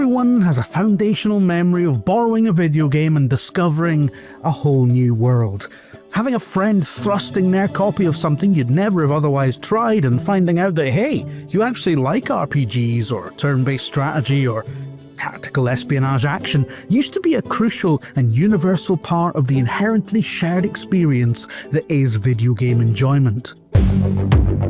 Everyone has a foundational memory of borrowing a video game and discovering a whole new world. Having a friend thrusting their copy of something you'd never have otherwise tried and finding out that, hey, you actually like RPGs or turn-based strategy or tactical espionage action used to be a crucial and universal part of the inherently shared experience that is video game enjoyment.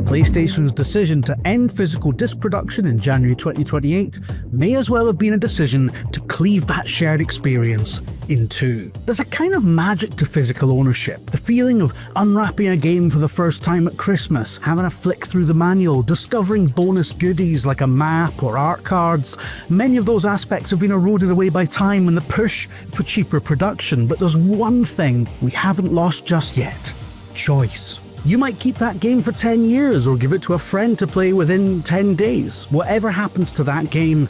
PlayStation's decision to end physical disc production in January 2028 may as well have been a decision to cleave that shared experience in two. There's a kind of magic to physical ownership, the feeling of unwrapping a game for the first time at Christmas, having a flick through the manual, discovering bonus goodies like a map or art cards. Many of those aspects have been eroded away by time and the push for cheaper production, but there's one thing we haven't lost just yet: choice. You might keep that game for 10 years or give it to a friend to play within 10 days. Whatever happens to that game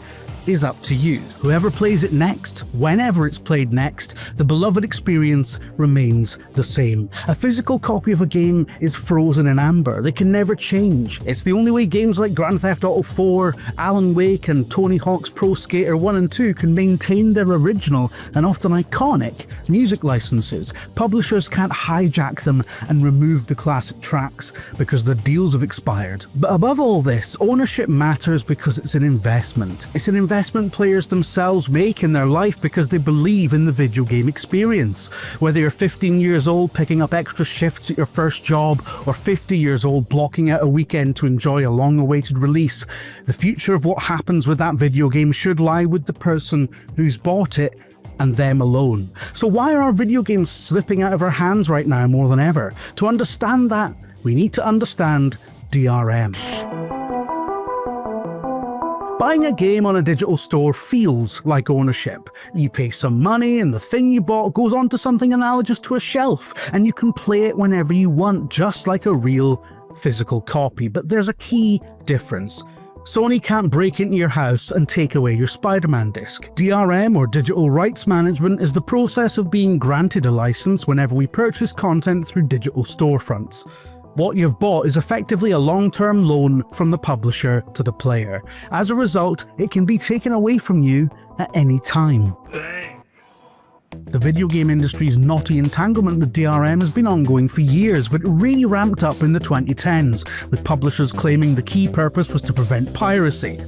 is up to you. Whoever plays it next, whenever it's played next, the beloved experience remains the same. A physical copy of a game is frozen in amber. They can never change. It's the only way games like Grand Theft Auto 4, Alan Wake and Tony Hawk's Pro Skater 1 and 2 can maintain their original and often iconic music licenses. Publishers can't hijack them and remove the classic tracks because their deals have expired. But above all this, ownership matters because it's an investment. It's an investment players themselves make in their life because they believe in the video game experience. Whether you're 15 years old picking up extra shifts at your first job, or 50 years old blocking out a weekend to enjoy a long-awaited release, the future of what happens with that video game should lie with the person who's bought it and them alone. So why are our video games slipping out of our hands right now more than ever? To understand that, we need to understand DRM. Buying a game on a digital store feels like ownership. You pay some money and the thing you bought goes onto something analogous to a shelf, and you can play it whenever you want, just like a real physical copy. But there's a key difference. Sony can't break into your house and take away your Spider-Man disc. DRM, or digital rights management, is the process of being granted a license whenever we purchase content through digital storefronts. What you've bought is effectively a long-term loan from the publisher to the player. As a result, it can be taken away from you at any time. The video game industry's knotty entanglement with DRM has been ongoing for years, but it really ramped up in the 2010s, with publishers claiming the key purpose was to prevent piracy.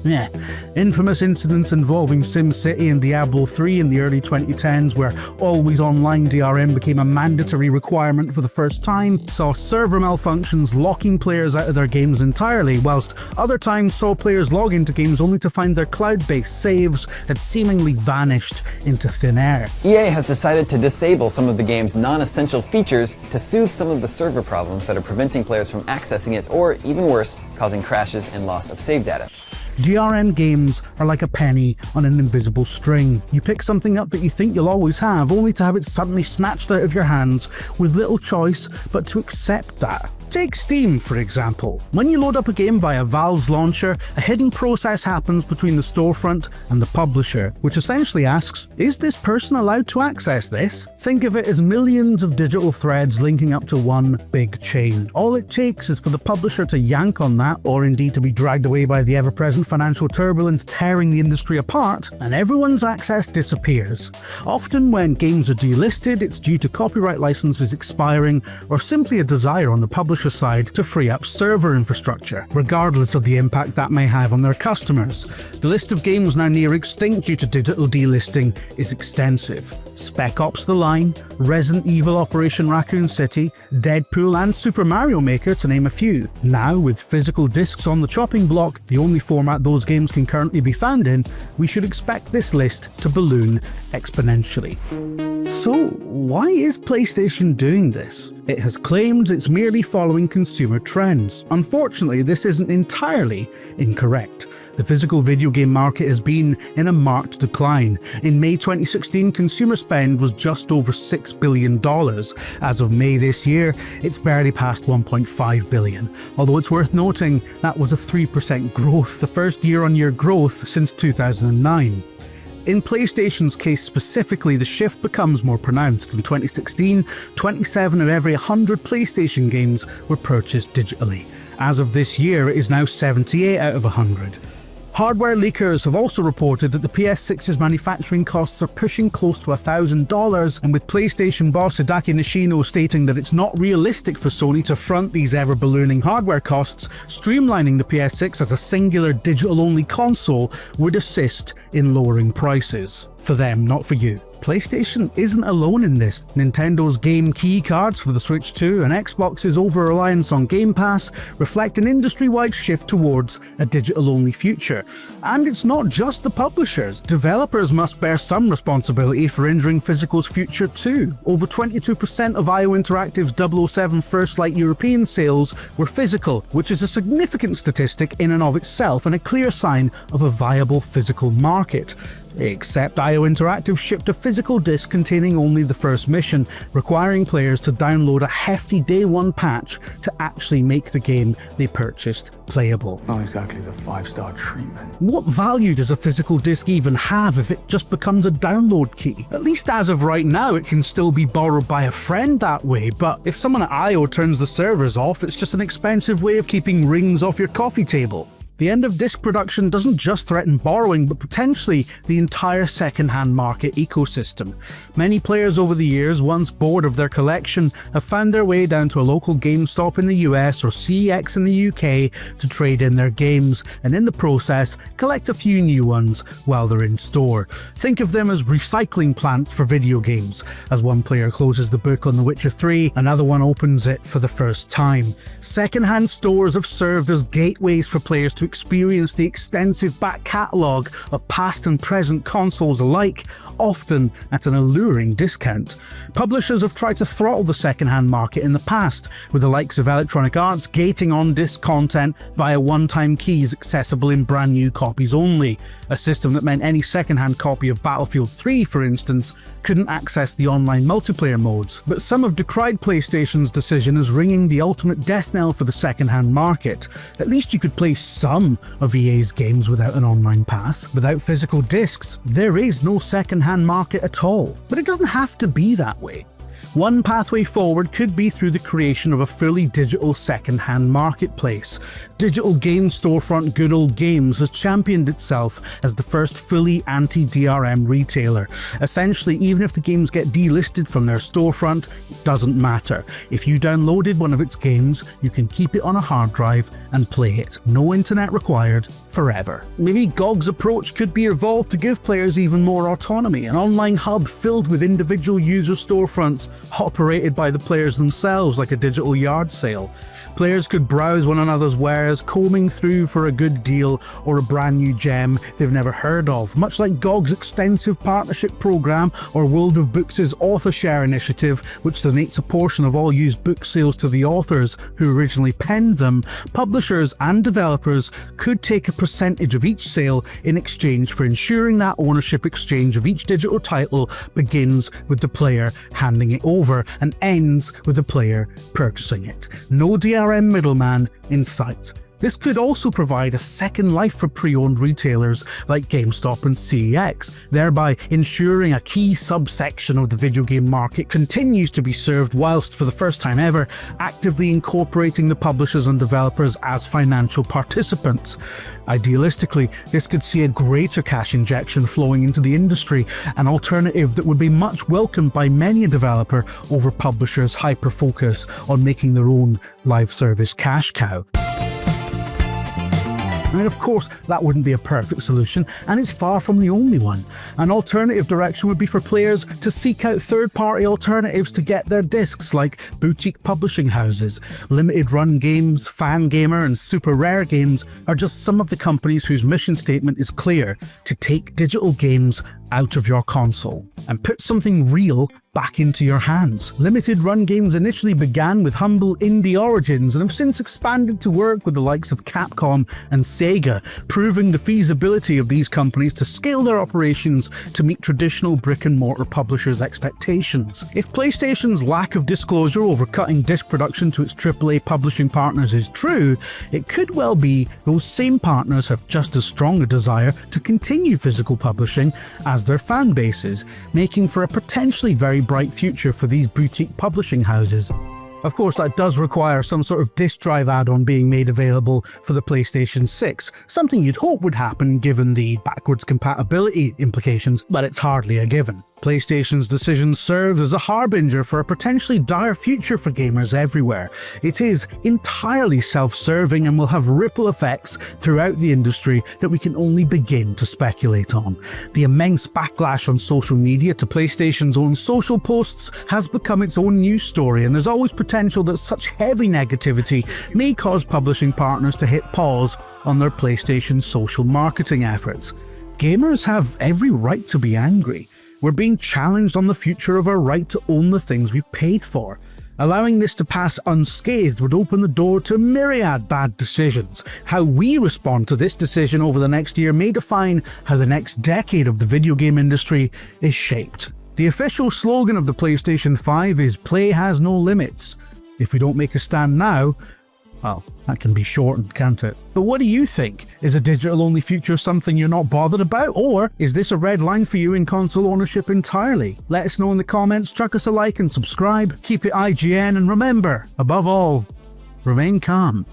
Infamous incidents involving SimCity and Diablo 3 in the early 2010s, where always online DRM became a mandatory requirement for the first time, saw server malfunctions locking players out of their games entirely, whilst other times saw players log into games only to find their cloud-based saves had seemingly vanished into thin air. EA has decided to disable some of the game's non-essential features to soothe some of the server problems that are preventing players from accessing it, or even worse, causing crashes and loss of save data. DRM games are like a penny on an invisible string. You pick something up that you think you'll always have, only to have it suddenly snatched out of your hands with little choice but to accept that. Take Steam, for example. When you load up a game via Valve's launcher, a hidden process happens between the storefront and the publisher, which essentially asks, is this person allowed to access this? Think of it as millions of digital threads linking up to one big chain. All it takes is for the publisher to yank on that, or indeed to be dragged away by the ever-present financial turbulence tearing the industry apart, and everyone's access disappears. Often when games are delisted, it's due to copyright licenses expiring, or simply a desire on the publisher side to free up server infrastructure, regardless of the impact that may have on their customers. The list of games now near extinct due to digital delisting is extensive. Spec Ops: The Line, Resident Evil Operation Raccoon City, Deadpool and Super Mario Maker, to name a few. Now, with physical discs on the chopping block, the only format those games can currently be found in, we should expect this list to balloon exponentially. So, why is PlayStation doing this? It has claimed it's merely following consumer trends. Unfortunately, this isn't entirely incorrect. The physical video game market has been in a marked decline. In May 2016, consumer spend was just over $6 billion. As of May this year, it's barely past $1.5 billion. Although it's worth noting that was a 3% growth, the first year-on-year growth since 2009. In PlayStation's case specifically, the shift becomes more pronounced. In 2016, 27 of every 100 PlayStation games were purchased digitally. As of this year, it is now 78 out of 100. Hardware leakers have also reported that the PS6's manufacturing costs are pushing close to $1,000, and with PlayStation boss Hideki Nishino stating that it's not realistic for Sony to front these ever-ballooning hardware costs, streamlining the PS6 as a singular digital-only console would assist in lowering prices. For them, not for you. PlayStation isn't alone in this. Nintendo's game key cards for the Switch 2 and Xbox's over-reliance on Game Pass reflect an industry-wide shift towards a digital-only future. And it's not just the publishers. Developers must bear some responsibility for injuring physical's future too. Over 22% of IO Interactive's 007 First Light European sales were physical, which is a significant statistic in and of itself and a clear sign of a viable physical market. Except IO Interactive shipped a physical disc containing only the first mission, requiring players to download a hefty day one patch to actually make the game they purchased playable. Not exactly the 5-star treatment. What value does a physical disc even have if it just becomes a download key? At least as of right now, it can still be borrowed by a friend that way, but if someone at IO turns the servers off, it's just an expensive way of keeping rings off your coffee table. The end of disc production doesn't just threaten borrowing, but potentially the entire second-hand market ecosystem. Many players over the years, once bored of their collection, have found their way down to a local GameStop in the US or CEX in the UK to trade in their games, and in the process, collect a few new ones while they're in store. Think of them as recycling plants for video games. As one player closes the book on The Witcher 3, another one opens it for the first time. Second-hand stores have served as gateways for players to experience the extensive back catalogue of past and present consoles alike, often at an alluring discount. Publishers have tried to throttle the second-hand market in the past, with the likes of Electronic Arts gating on-disc content via one-time keys accessible in brand new copies only, a system that meant any second-hand copy of Battlefield 3, for instance, couldn't access the online multiplayer modes. But some have decried PlayStation's decision as ringing the ultimate death knell for the second-hand market. At least you could play some of EA's games without an online pass. Without physical discs, there is no second-hand market at all. But it doesn't have to be that way. One pathway forward could be through the creation of a fully digital second-hand marketplace. Digital game storefront Good Old Games has championed itself as the first fully anti-DRM retailer. Essentially, even if the games get delisted from their storefront, it doesn't matter. If you downloaded one of its games, you can keep it on a hard drive and play it. No internet required, forever. Maybe GOG's approach could be evolved to give players even more autonomy, an online hub filled with individual user storefronts operated by the players themselves like a digital yard sale. Players could browse one another's wares, combing through for a good deal or a brand new gem they've never heard of, much like GOG's extensive partnership program or World of Books' author share initiative, which donates a portion of all used book sales to the authors who originally penned them. Publishers and developers could take a percentage of each sale in exchange for ensuring that ownership exchange of each digital title begins with the player handing it over and ends with the player purchasing it. No DRM middleman in sight. This could also provide a second life for pre-owned retailers like GameStop and CEX, thereby ensuring a key subsection of the video game market continues to be served whilst, for the first time ever, actively incorporating the publishers and developers as financial participants. Idealistically, this could see a greater cash injection flowing into the industry, an alternative that would be much welcomed by many a developer over publishers' hyper-focus on making their own live service cash cow. I mean, of course, that wouldn't be a perfect solution, and it's far from the only one. An alternative direction would be for players to seek out third-party alternatives to get their discs, like boutique publishing houses. Limited Run Games, Fangamer, and Super Rare Games are just some of the companies whose mission statement is clear: to take digital games out of your console and put something real back into your hands. Limited Run Games initially began with humble indie origins and have since expanded to work with the likes of Capcom and Sega, proving the feasibility of these companies to scale their operations to meet traditional brick-and-mortar publishers' expectations. If PlayStation's lack of disclosure over cutting disc production to its AAA publishing partners is true, it could well be those same partners have just as strong a desire to continue physical publishing as their fan bases, making for a potentially very bright future for these boutique publishing houses. Of course, that does require some sort of disk drive add-on being made available for the PlayStation 6, something you'd hope would happen given the backwards compatibility implications, but it's hardly a given. PlayStation's decision serves as a harbinger for a potentially dire future for gamers everywhere. It is entirely self-serving and will have ripple effects throughout the industry that we can only begin to speculate on. The immense backlash on social media to PlayStation's own social posts has become its own news story, and there's always potential that such heavy negativity may cause publishing partners to hit pause on their PlayStation social marketing efforts. Gamers have every right to be angry. We're being challenged on the future of our right to own the things we've paid for. Allowing this to pass unscathed would open the door to myriad bad decisions. How we respond to this decision over the next year may define how the next decade of the video game industry is shaped. The official slogan of the PlayStation 5 is "Play has no limits." If we don't make a stand now, well, that can be shortened, can't it? But what do you think? Is a digital-only future something you're not bothered about? Or is this a red line for you in console ownership entirely? Let us know in the comments, chuck us a like and subscribe, keep it IGN, and remember, above all, remain calm.